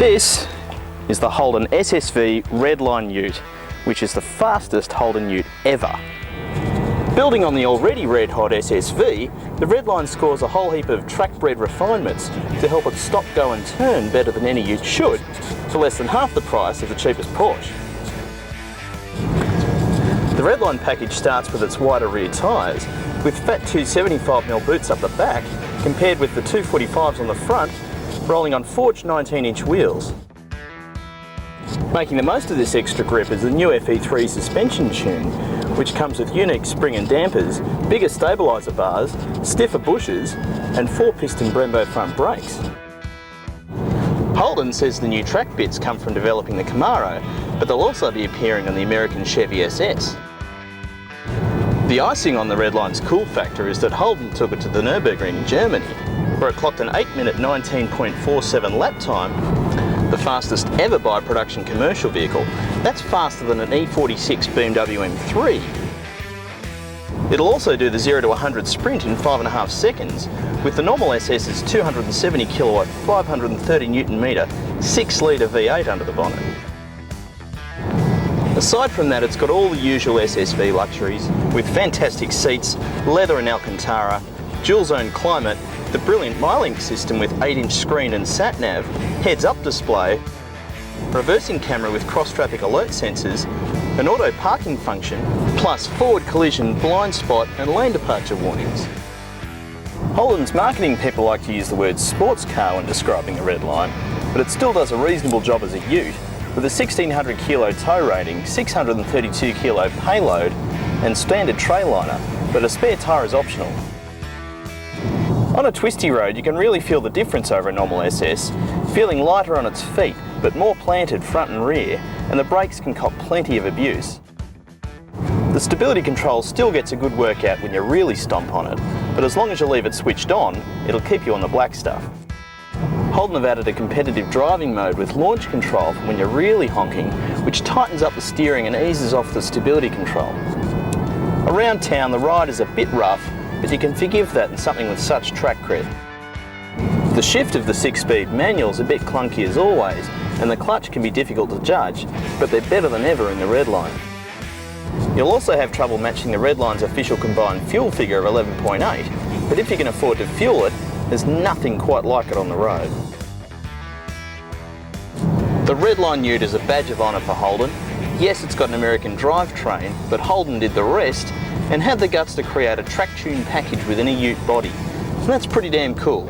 This is the Holden SSV Redline ute, which is the fastest Holden ute ever. Building on the already red-hot SSV, the Redline scores a whole heap of track-bred refinements to help it stop, go and turn better than any ute should, for less than half the price of the cheapest Porsche. The Redline package starts with its wider rear tyres, with fat 275mm boots up the back, compared with the 245s on the front, rolling on forged 19-inch wheels. Making the most of this extra grip is the new FE3 suspension tune, which comes with unique spring and dampers, bigger stabiliser bars, stiffer bushes, and 4-piston Brembo front brakes. Holden says the new track bits come from developing the Camaro, but they'll also be appearing on the American Chevy SS. The icing on the Redline's cool factor is that Holden took it to the Nürburgring in Germany, where it clocked an 8-minute 19.47 lap time, the fastest ever by a production commercial vehicle. That's faster than an E46 BMW M3. It'll also do the 0 to 100 sprint in 5.5 seconds, with the normal SS's 270 kilowatt, 530 newton metre, 6-litre V8 under the bonnet. Aside from that, it's got all the usual SSV luxuries, with fantastic seats, leather and Alcantara, dual-zone climate, the brilliant MyLink system with 8-inch screen and sat-nav, heads-up display, reversing camera with cross-traffic alert sensors, an auto parking function, plus forward collision, blind spot and lane departure warnings. Holden's marketing people like to use the word sports car when describing the Redline, but it still does a reasonable job as a ute, with a 1600 kilo tow rating, 632 kilo payload and standard tray liner, but a spare tyre is optional. On a twisty road you can really feel the difference over a normal SS, feeling lighter on its feet but more planted front and rear, and the brakes can cop plenty of abuse. The stability control still gets a good workout when you really stomp on it, but as long as you leave it switched on, it'll keep you on the black stuff. Holden have added a competitive driving mode with launch control for when you're really honking, which tightens up the steering and eases off the stability control. Around town the ride is a bit rough, but you can forgive that in something with such track cred. The shift of the 6-speed manual's a bit clunky as always, and the clutch can be difficult to judge, but they're better than ever in the Redline. You'll also have trouble matching the Redline's official combined fuel figure of 11.8, but if you can afford to fuel it, there's nothing quite like it on the road. The Redline ute is a badge of honour for Holden. Yes, it's got an American drivetrain, but Holden did the rest and had the guts to create a track tune package within a ute body. And that's pretty damn cool.